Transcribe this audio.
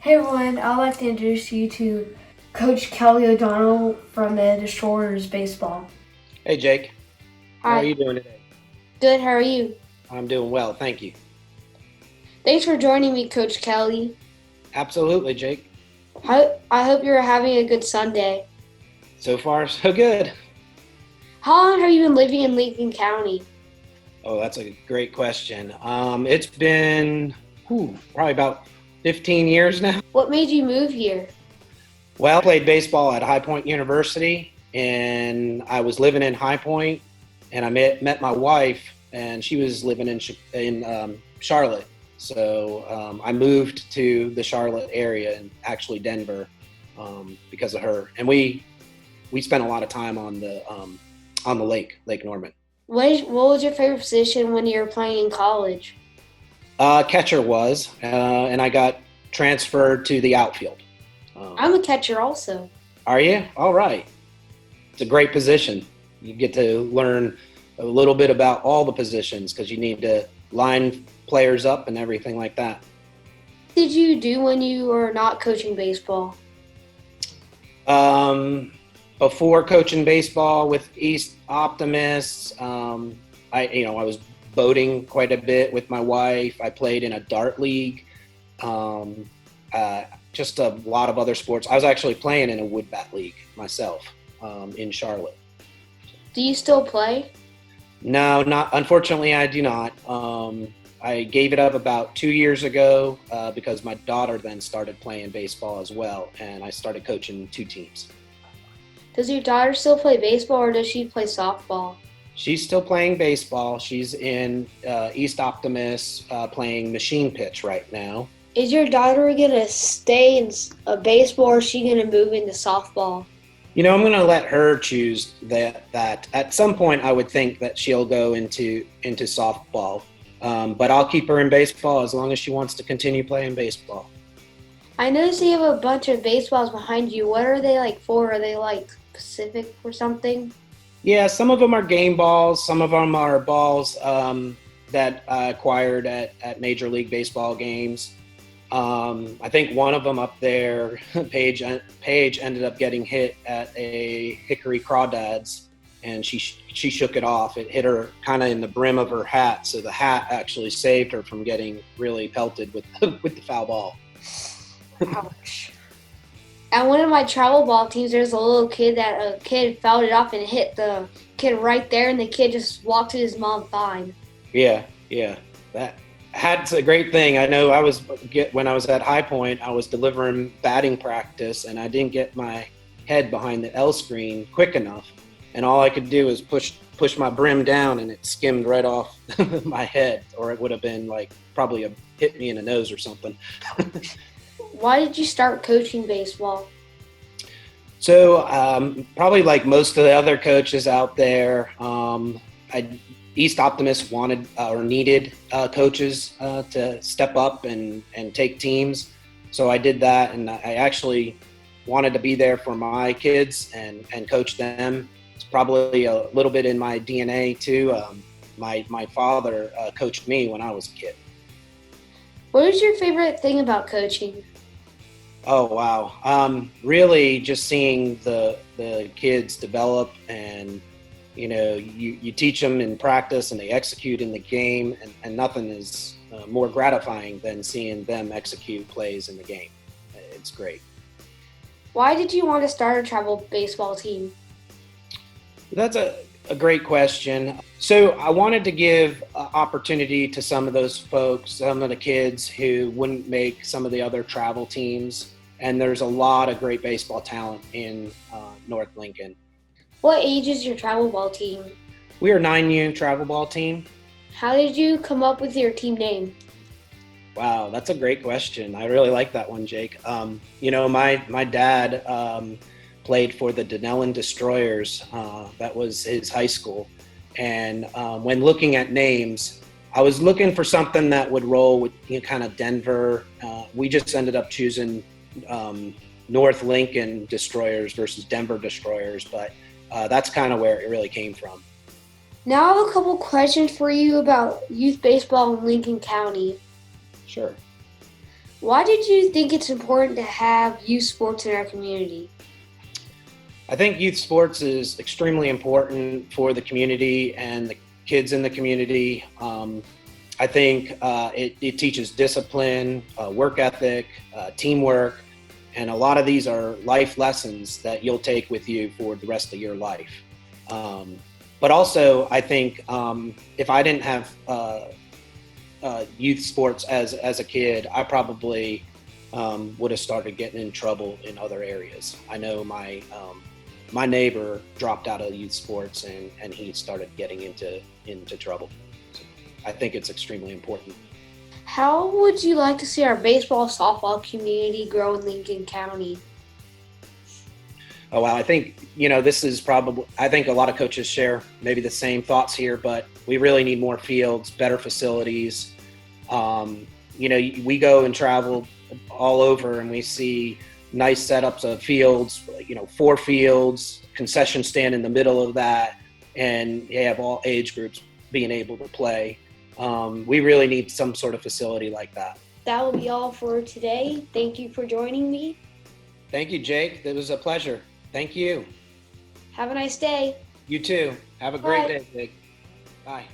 Hey everyone, I'd like to introduce you to Coach Kelly O'Donnell from the Destroyers Baseball. Hey Jake, how are Hi, you doing today? good. How are you? I'm doing well, thank you. Thanks for joining me, Coach Kelly. Absolutely, Jake. I hope you're having a good Sunday. So far, so good. How long have you been living in Lincoln County? Oh, that's a great question. It's been probably about 15 years now. What made you move here? Well, I played baseball at High Point University, and I was living in High Point, and I met my wife, and she was living in Charlotte. So I moved to the Charlotte area, and actually Denver, because of her. And we spent a lot of time on the Lake Norman. What was your favorite position when you were playing in college? Catcher was, and I got transferred to the outfield. I'm a catcher also. Are you? All right. It's a great position. You get to learn a little bit about all the positions because you need to line players up and everything like that. What did you do when you were not coaching baseball? Um, Before coaching baseball with East Optimists, I was boating quite a bit with my wife. I played in a dart league. Um, just a lot of other sports. I was actually playing in a wood bat league myself in Charlotte. Do you still play? No, not unfortunately, I do not. I gave it up about 2 years ago because my daughter then started playing baseball as well, and I started coaching two teams. Does your daughter still play baseball or does she play softball? She's still playing baseball. She's in East Optimus playing machine pitch right now. Is your daughter gonna stay in baseball or is she gonna move into softball? I'm going to let her choose that. At some point, I would think that she'll go into softball, but I'll keep her in baseball as long as she wants to continue playing baseball. I noticed you have a bunch of baseballs behind you. What are they like for? Are they like Pacific or something? Yeah, some of them are game balls. Some of them are balls that I acquired at Major League Baseball games. I think one of them up there, Paige ended up getting hit at a Hickory Crawdads, and she shook it off. It hit her kind of in the brim of her hat, so the hat actually saved her from getting really pelted with with the foul ball. Ouch. At one of my travel ball teams, there's a kid fouled it off and hit the kid right there, and the kid just walked to his mom fine. Yeah, that's a great thing. I know when I was at High Point, I was delivering batting practice, and I didn't get my head behind the L screen quick enough, and all I could do was push my brim down, and it skimmed right off my head, or it would have been like probably hit me in the nose or something. Why did you start coaching baseball? So probably like most of the other coaches out there, East Optimist wanted or needed coaches to step up and take teams. So I did that, and I actually wanted to be there for my kids and coach them. It's probably a little bit in my DNA too. My father coached me when I was a kid. What is your favorite thing about coaching? Oh wow! Really, just seeing the kids develop, and you teach them in practice, and they execute in the game, and nothing is more gratifying than seeing them execute plays in the game. It's great. Why did you want to start a travel baseball team? That's a great question. So I wanted to give opportunity to some of those folks, some of the kids who wouldn't make some of the other travel teams. And there's a lot of great baseball talent in North Lincoln. What age is your travel ball team? We are 9U travel ball team. How did you come up with your team name? Wow, that's a great question. I really like that one, Jake. My dad played for the Denellen Destroyers. That was his high school. And when looking at names, I was looking for something that would roll with kind of Denver. We just ended up choosing North Lincoln Destroyers versus Denver Destroyers, but that's kind of where it really came from. Now I have a couple questions for you about youth baseball in Lincoln County. Sure. Why did you think it's important to have youth sports in our community? I think youth sports is extremely important for the community and the kids in the community. I think it teaches discipline, work ethic, teamwork, and a lot of these are life lessons that you'll take with you for the rest of your life. But also, I think if I didn't have youth sports as a kid, I probably would have started getting in trouble in other areas. I know my neighbor dropped out of youth sports and he started getting into trouble. So I think it's extremely important. How would you like to see our baseball softball community grow in Lincoln County? Oh wow, I think this is probably. I think a lot of coaches share maybe the same thoughts here, but we really need more fields, better facilities. We go and travel all over, and we see nice setups of fields. 4 fields, concession stand in the middle of that, and you have all age groups being able to play. We really need some sort of facility like that. That will be all for today. Thank you for joining me. Thank you, Jake. It was a pleasure. Thank you. Have a nice day. You too. Have a great Bye. day, Jake. Bye.